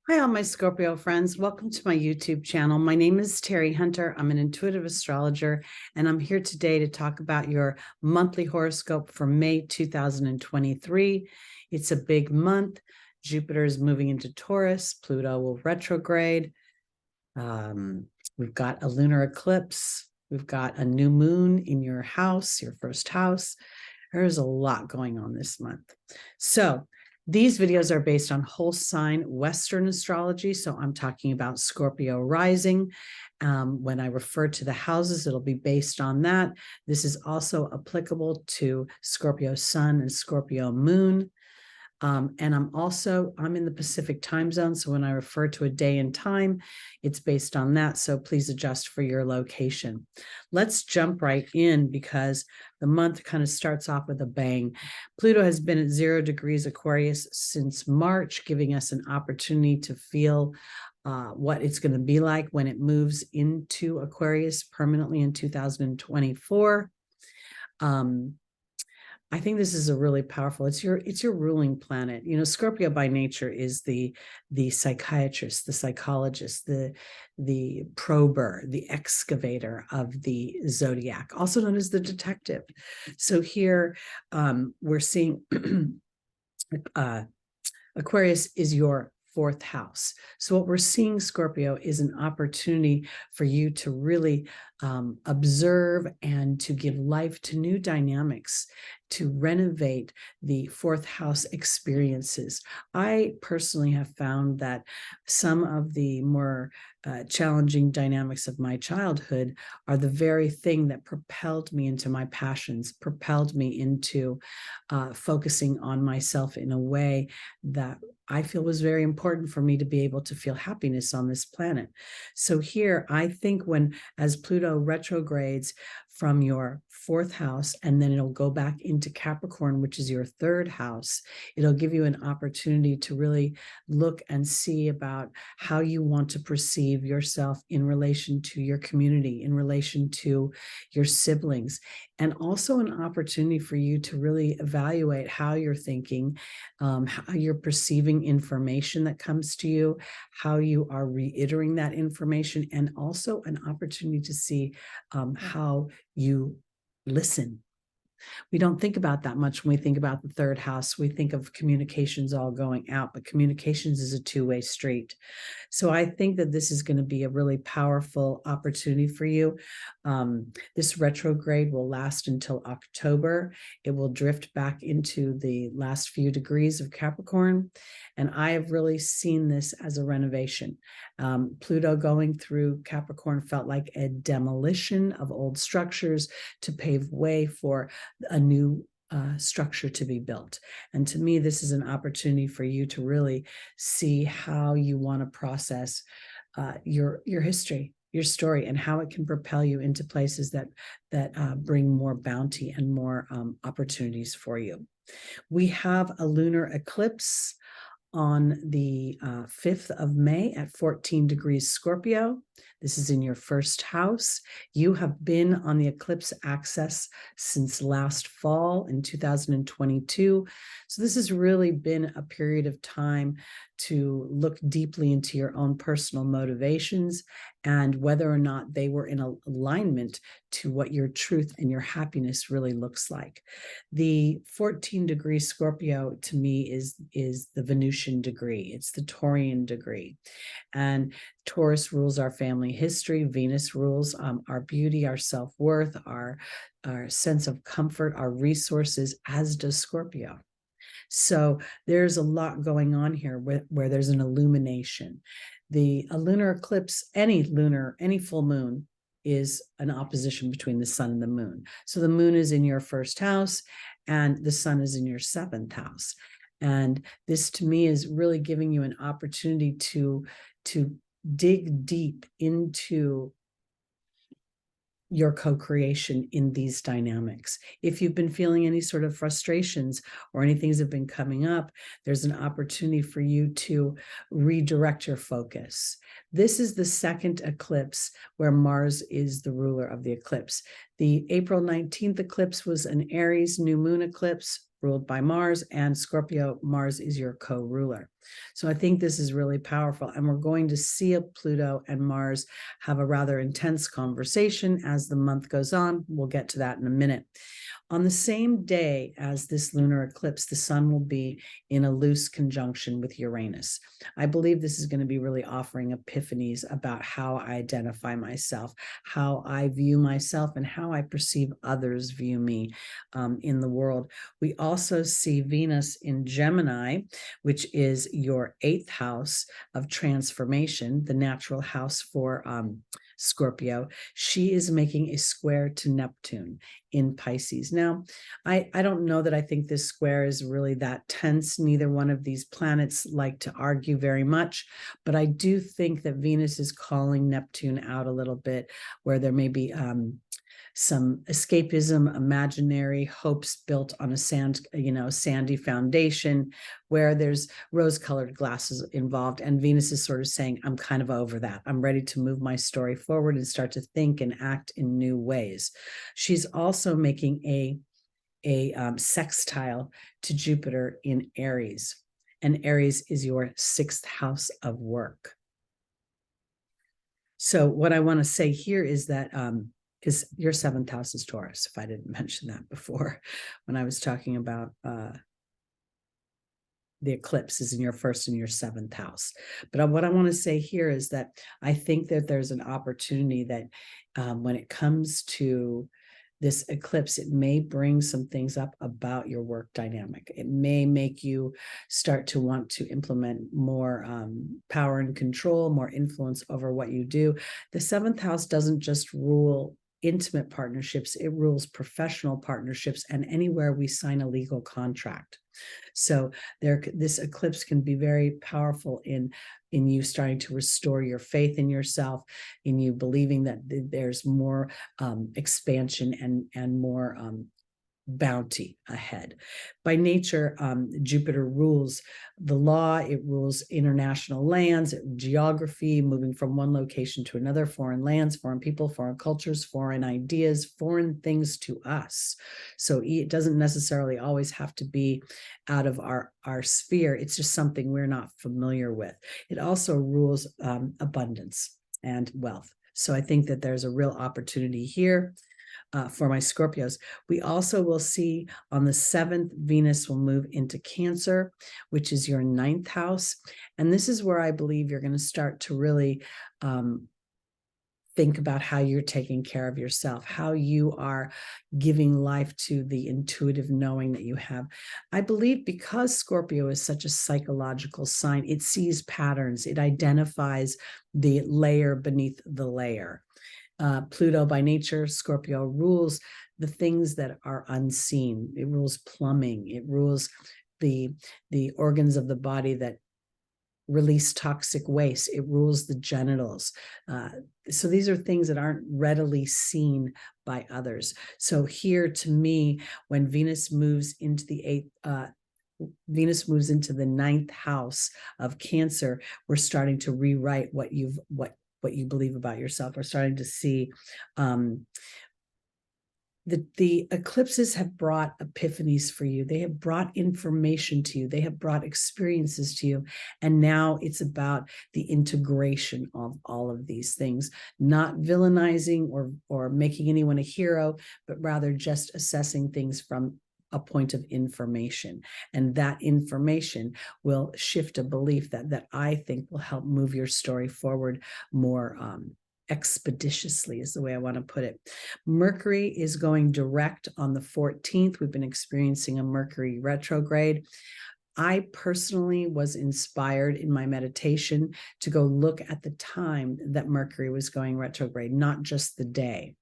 Hi, all my Scorpio friends. Welcome to my YouTube channel. My name is Teri Hunter. I'm an intuitive astrologer, and I'm here today to talk about your monthly horoscope for May 2023. It's a big month. Jupiter is moving into Taurus. Pluto will retrograde. We've got a lunar eclipse. We've got a new moon in your house, your first house. There's a lot going on this month. So these videos are based on whole sign Western astrology. So I'm talking about Scorpio rising. When I refer to the houses, it'll be based on that. This is also applicable to Scorpio sun and Scorpio moon. And I'm in the Pacific time zone. So when I refer to a day and time, it's based on that. So please adjust for your location. Let's jump right in because the month kind of starts off with a bang. Pluto has been at 0 degrees Aquarius since March, giving us an opportunity to feel what it's going to be like when it moves into Aquarius permanently in 2024. I think this is a really powerful, it's your ruling planet. You know, Scorpio by nature is the psychiatrist, the psychologist, the prober, the excavator of the zodiac, also known as the detective. So here we're seeing Aquarius is your fourth house. So what we're seeing, Scorpio, is an opportunity for you to really observe and to give life to new dynamics, to renovate the fourth house experiences. I personally have found that some of the more challenging dynamics of my childhood are the very thing that propelled me into my passions, propelled me into focusing on myself in a way that I feel was very important for me to be able to feel happiness on this planet. So here, I think as Pluto retrogrades from your fourth house, and then it'll go back into Capricorn, which is your third house, it'll give you an opportunity to really look and see about how you want to perceive yourself in relation to your community, in relation to your siblings, and also an opportunity for you to really evaluate how you're thinking, how you're perceiving information that comes to you, how you are reiterating that information, and also an opportunity to see how you listen. We don't think about that much when we think about the third house. We think of communications all going out, but communications is a two-way street. So I think that this is going to be a really powerful opportunity for you. This retrograde will last until October. It will drift back into the last few degrees of Capricorn. And I have really seen this as a renovation. Pluto going through Capricorn felt like a demolition of old structures to pave way for a new structure to be built. And to me, this is an opportunity for you to really see how you want to process your history, your story, and how it can propel you into places that bring more bounty and more opportunities for you. We have a lunar eclipse on the 5th of May at 14 degrees Scorpio. This is in your first house. You have been on the eclipse axis since last fall in 2022. So this has really been a period of time to look deeply into your own personal motivations and whether or not they were in alignment to what your truth and your happiness really looks like. The 14 degree Scorpio to me is the Venusian degree. It's the Taurian degree. And Taurus rules our family history. Venus rules our beauty, our self-worth, our sense of comfort, our resources, as does Scorpio. So there's a lot going on here where there's an illumination. A lunar eclipse, any full moon, is an opposition between the sun and the moon. So the moon is in your first house and the sun is in your seventh house. And this to me is really giving you an opportunity to dig deep into your co-creation in these dynamics. If you've been feeling any sort of frustrations or any things have been coming up, there's an opportunity for you to redirect your focus. This is the second eclipse where Mars is the ruler of the eclipse. The April 19th eclipse was an Aries new moon eclipse. ruled by Mars, and Scorpio, Mars is your co-ruler. So I think this is really powerful, and we're going to see a Pluto and Mars have a rather intense conversation as the month goes on. We'll get to that in a minute. On the same day as this lunar eclipse, the sun will be in a loose conjunction with Uranus. I believe this is going to be really offering epiphanies about how I identify myself, how I view myself, and how I perceive others view me in the world. We also see Venus in Gemini, which is your 8th house of transformation, the natural house for Scorpio. She is making a square to Neptune in Pisces. Now, I don't know that I think this square is really that tense. Neither one of these planets like to argue very much, but I do think that Venus is calling Neptune out a little bit, where there may be some escapism, imaginary hopes built on a sandy foundation, where there's rose-colored glasses involved. And Venus is sort of saying, I'm kind of over that. I'm ready to move my story forward and start to think and act in new ways. She's also making a sextile to Jupiter in Aries. And Aries is your 6th house of work. So what I want to say here is that because your 7th house is Taurus, if I didn't mention that before when I was talking about the eclipse is in your 1st and your 7th house. But what I want to say here is that I think that there's an opportunity that when it comes to this eclipse, it may bring some things up about your work dynamic. It may make you start to want to implement more power and control, more influence over what you do. The 7th house doesn't just rule intimate partnerships, it rules professional partnerships and anywhere we sign a legal contract. So this eclipse can be very powerful in you starting to restore your faith in yourself, in you believing that there's more expansion and more bounty ahead. By nature, Jupiter rules the law, it rules international lands, geography, moving from one location to another, foreign lands, foreign people, foreign cultures, foreign ideas, foreign things to us. So it doesn't necessarily always have to be out of our sphere. It's just something we're not familiar with. It also rules abundance and wealth. So I think that there's a real opportunity here. For my Scorpios. We also will see on the 7th, Venus will move into Cancer, which is your 9th house. And this is where I believe you're going to start to really think about how you're taking care of yourself, how you are giving life to the intuitive knowing that you have. I believe because Scorpio is such a psychological sign, it sees patterns, it identifies the layer beneath the layer. Pluto by nature, Scorpio rules the things that are unseen. It rules plumbing. It rules the organs of the body that release toxic waste. It rules the genitals. So these are things that aren't readily seen by others. So here, to me, when Venus moves into the 8th, Venus moves into the 9th house of Cancer, we're starting to rewrite what you believe about yourself. We're starting to see the eclipses have brought epiphanies for you. They have brought information to you. They have brought experiences to you. And now it's about the integration of all of these things, not villainizing or making anyone a hero, but rather just assessing things from a point of information. And that information will shift a belief that I think will help move your story forward more expeditiously, is the way I want to put it. Mercury is going direct on the 14th. We've been experiencing a Mercury retrograde. I personally was inspired in my meditation to go look at the time that Mercury was going retrograde, not just the day.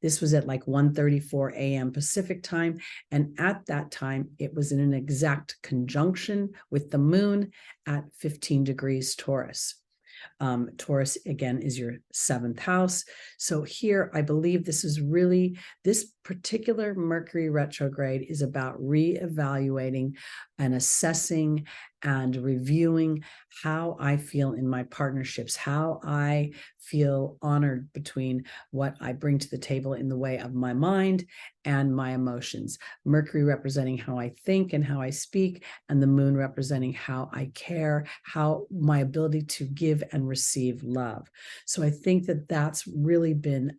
This was at like 1:34 a.m. Pacific time. And at that time, it was in an exact conjunction with the moon at 15 degrees Taurus. Taurus, again, is your 7th house. So here, I believe this particular Mercury retrograde is about reevaluating and assessing and reviewing how I feel in my partnerships, how I feel honored between what I bring to the table in the way of my mind and my emotions. Mercury representing how I think and how I speak, and the moon representing how I care, how my ability to give and receive love. So I think that that's really been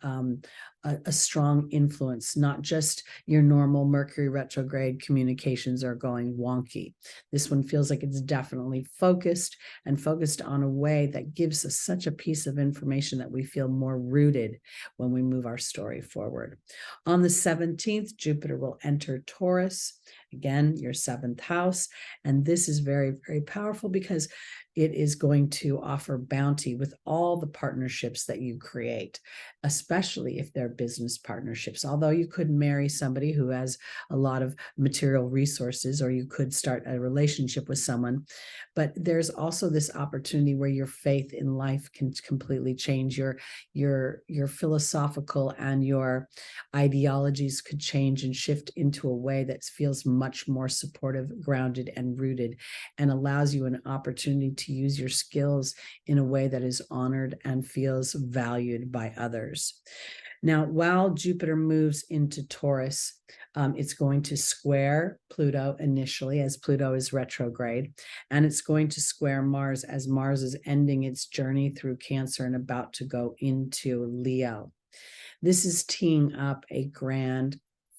a strong influence. Not just your normal Mercury retrograde communications are going wonky. This one feels like it's definitely focused, and focused on a way that gives us such a piece of information that we feel more rooted when we move our story forward. On the 17th, Jupiter will enter Taurus, again, your 7th house. And this is very, very powerful because it is going to offer bounty with all the partnerships that you create, especially if they're business partnerships. Although you could marry somebody who has a lot of material resources, or you could start a relationship with someone, but there's also this opportunity where your faith in life can completely change. Your philosophical and your ideologies could change and shift into a way that feels much more supportive, grounded, and rooted, and allows you an opportunity to use your skills in a way that is honored and feels valued by others. Now, while Jupiter moves into Taurus, it's going to square Pluto initially, as Pluto is retrograde, and it's going to square Mars as Mars is ending its journey through Cancer and about to go into Leo. This is teeing up a grand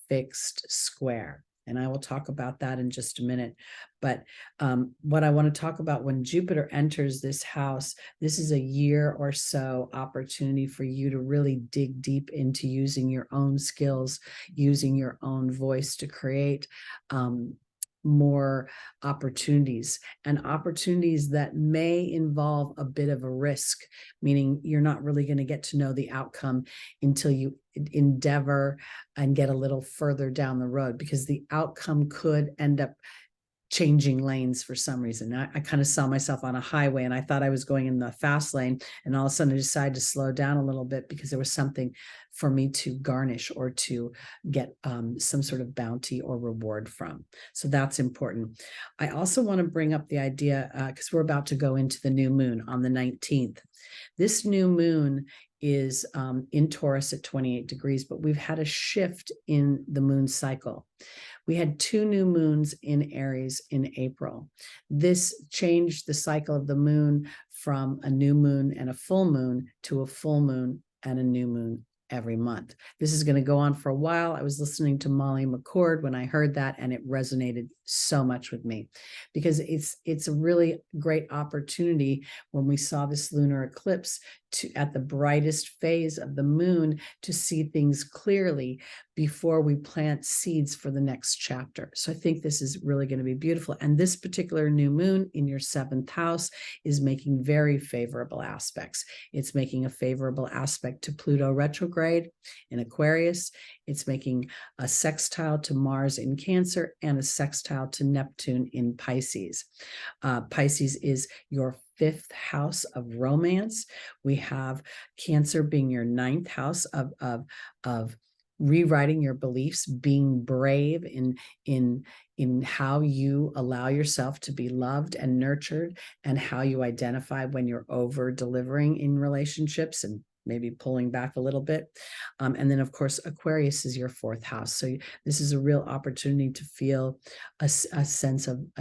fixed square. And I will talk about that in just a minute. But what I want to talk about, when Jupiter enters this house, this is a year or so opportunity for you to really dig deep into using your own skills, using your own voice to create more opportunities, and opportunities that may involve a bit of a risk, meaning you're not really going to get to know the outcome until you endeavor and get a little further down the road, because the outcome could end up changing lanes for some reason. I kind of saw myself on a highway and I thought I was going in the fast lane, and all of a sudden I decided to slow down a little bit because there was something for me to garnish or to get some sort of bounty or reward from. So that's important. I also want to bring up the idea, because we're about to go into the new moon on the 19th. This new moon is in Taurus at 28 degrees, but we've had a shift in the moon cycle. We had 2 new moons in Aries in April. This changed the cycle of the moon from a new moon and a full moon to a full moon and a new moon every month. This is going to go on for a while. I was listening to Molly McCord when I heard that, and it resonated so much with me, because it's a really great opportunity when we saw this lunar eclipse at the brightest phase of the moon to see things clearly before we plant seeds for the next chapter. So I think this is really going to be beautiful. And this particular new moon in your 7th house is making very favorable aspects. It's making a favorable aspect to Pluto retrograde in Aquarius. It's making a sextile to Mars in Cancer and a sextile to Neptune in Pisces. Pisces is your 5th house of romance. We have Cancer being your 9th house of rewriting your beliefs, being brave in how you allow yourself to be loved and nurtured, and how you identify when you're over delivering in relationships and maybe pulling back a little bit. And then, of course, Aquarius is your 4th house. So this is a real opportunity to feel a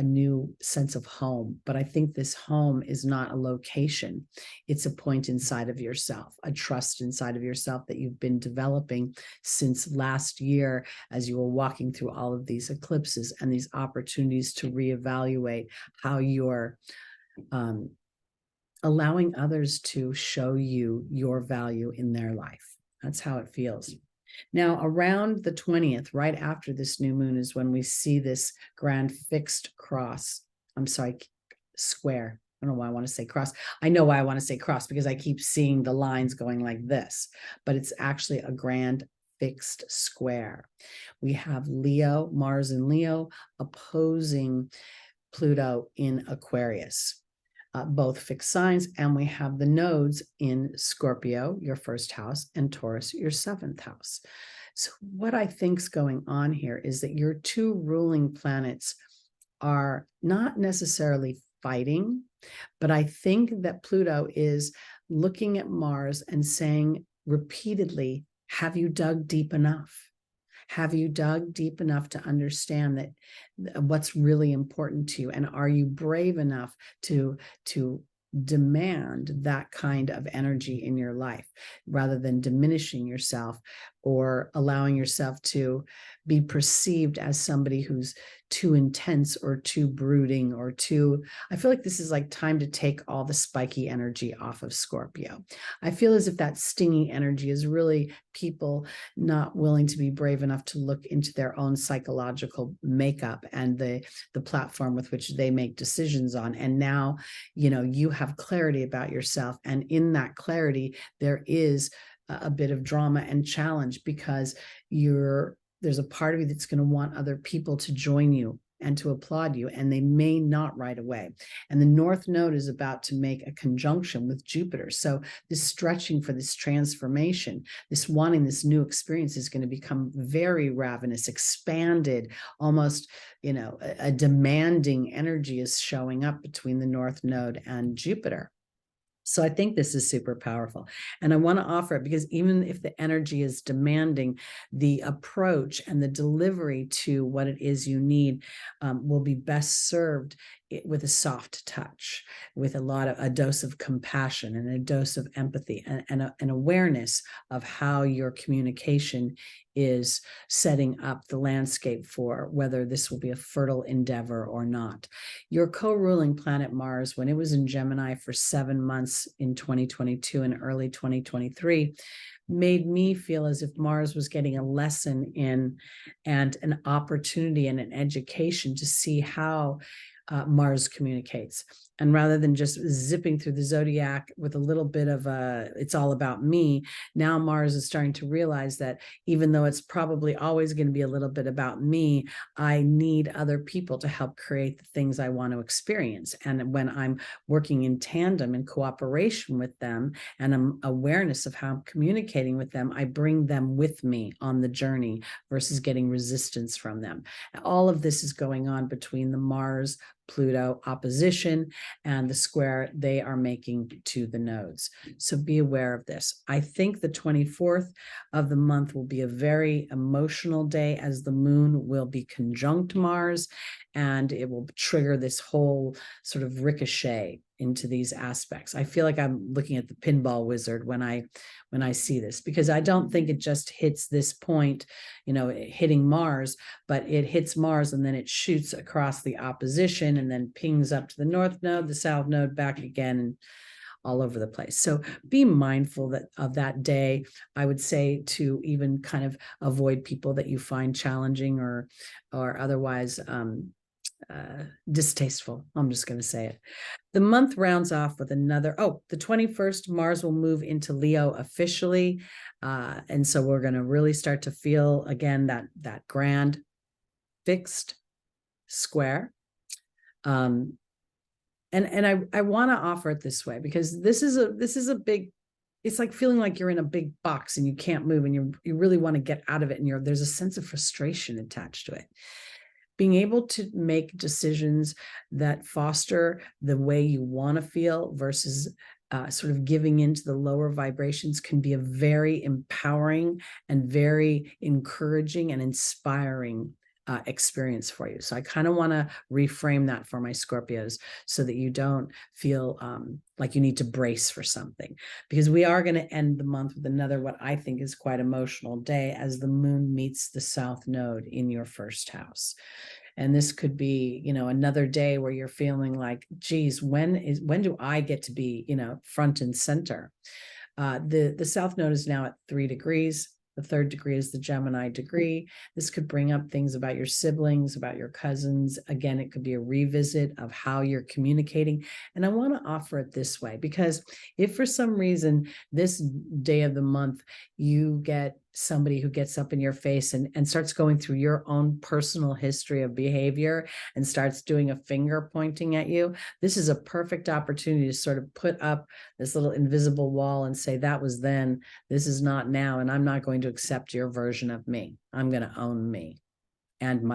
new sense of home. But I think this home is not a location. It's a point inside of yourself, a trust inside of yourself that you've been developing since last year as you were walking through all of these eclipses and these opportunities to reevaluate how you're allowing others to show you your value in their life. That's how it feels. Now, around the 20th, right after this new moon, is when we see this grand fixed square. I don't know why I want to say cross. I know why I want to say cross, because I keep seeing the lines going like this, but it's actually a grand fixed square. We have Leo, Mars in Leo, opposing Pluto in Aquarius. Both fixed signs, and we have the nodes in Scorpio, your 1st house, and Taurus, your 7th house. So what I think's going on here is that your 2 ruling planets are not necessarily fighting, but I think that Pluto is looking at Mars and saying repeatedly, have you dug deep enough? Have you dug deep enough to understand that what's really important to you? And are you brave enough to demand that kind of energy in your life rather than diminishing yourself or allowing yourself to be perceived as somebody who's too intense or too brooding or too, I feel like this is like time to take all the spiky energy off of Scorpio. I feel as if that stinging energy is really people not willing to be brave enough to look into their own psychological makeup and the platform with which they make decisions on. And now, you have clarity about yourself. And in that clarity, there is a bit of drama and challenge because there's a part of you that's going to want other people to join you and to applaud you, and they may not right away. And the North Node is about to make a conjunction with Jupiter. So this stretching for this transformation, this wanting this new experience is going to become very ravenous, expanded, almost, a demanding energy is showing up between the North Node and Jupiter. So I think this is super powerful. And I want to offer it because even if the energy is demanding, the approach and the delivery to what it is you need will be best served with a soft touch, with a dose of compassion and a dose of empathy and an awareness of how your communication is setting up the landscape for whether this will be a fertile endeavor or not. Your co-ruling planet Mars, when it was in Gemini for 7 months in 2022 and early 2023, made me feel as if Mars was getting a lesson in and an opportunity and an education to see how Mars communicates. And rather than just zipping through the zodiac with a little bit of it's all about me, now Mars is starting to realize that even though it's probably always going to be a little bit about me, I need other people to help create the things I want to experience. And when I'm working in tandem in cooperation with them and I'm awareness of how I'm communicating with them, I bring them with me on the journey versus getting resistance from them. All of this is going on between the Mars Pluto opposition and the square they are making to the nodes. So be aware of this. I think the 24th of the month will be a very emotional day as the moon will be conjunct Mars, and it will trigger this whole sort of ricochet into these aspects. I feel like I'm looking at the pinball wizard when I see this, because I don't think it just hits this point, hitting Mars, but it hits Mars and then it shoots across the opposition and then pings up to the North Node, the South Node, back again, and all over the place. So be mindful of that day. I would say to even kind of avoid people that you find challenging or otherwise distasteful. I'm just going to say it. The month rounds off with the 21st, Mars will move into Leo officially. And so we're going to really start to feel again that grand fixed square. And I want to offer it this way because this is a big, it's like feeling like you're in a big box and you can't move and you really want to get out of it. And there's a sense of frustration attached to it. Being able to make decisions that foster the way you want to feel versus sort of giving into the lower vibrations can be a very empowering and very encouraging and inspiring experience for you. So I kind of want to reframe that for my Scorpios so that you don't feel like you need to brace for something, because we are going to end the month with another, what I think is quite emotional day, as the moon meets the South Node in your first house. And this could be, another day where you're feeling like, geez, when do I get to be, front and center? The South Node is now at 3 degrees. The 3rd degree is the Gemini degree. This could bring up things about your siblings, about your cousins. Again, it could be a revisit of how you're communicating. And I want to offer it this way, because if for some reason this day of the month, you get somebody who gets up in your face and starts going through your own personal history of behavior and starts doing a finger pointing at you, this is a perfect opportunity to sort of put up this little invisible wall and say, that was then, this is not now, and I'm not going to accept your version of me. I'm going to own me. and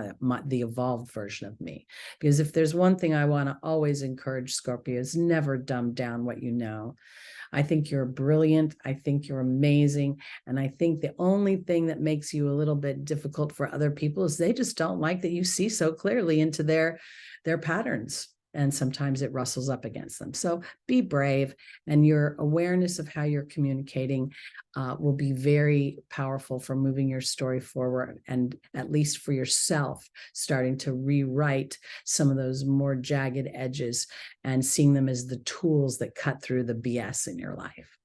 the evolved version of me. Because if there's one thing I want to always encourage, Scorpio, is never dumb down what you know. I think you're brilliant. I think you're amazing. And I think the only thing that makes you a little bit difficult for other people is they just don't like that you see so clearly into their patterns. And sometimes it rustles up against them. So be brave, and your awareness of how you're communicating will be very powerful for moving your story forward, and at least for yourself, starting to rewrite some of those more jagged edges and seeing them as the tools that cut through the BS in your life.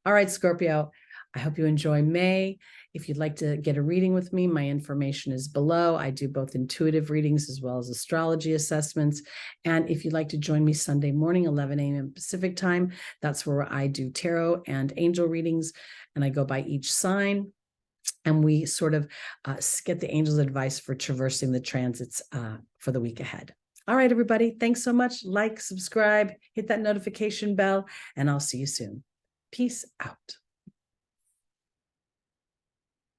All right, Scorpio, I hope you enjoy May. If you'd like to get a reading with me, my information is below. I do both intuitive readings as well as astrology assessments. And if you'd like to join me Sunday morning, 11 a.m. Pacific time, that's where I do tarot and angel readings, and I go by each sign. And we sort of get the angels' advice for traversing the transits for the week ahead. All right, everybody. Thanks so much. Like, subscribe, hit that notification bell, and I'll see you soon. Peace out.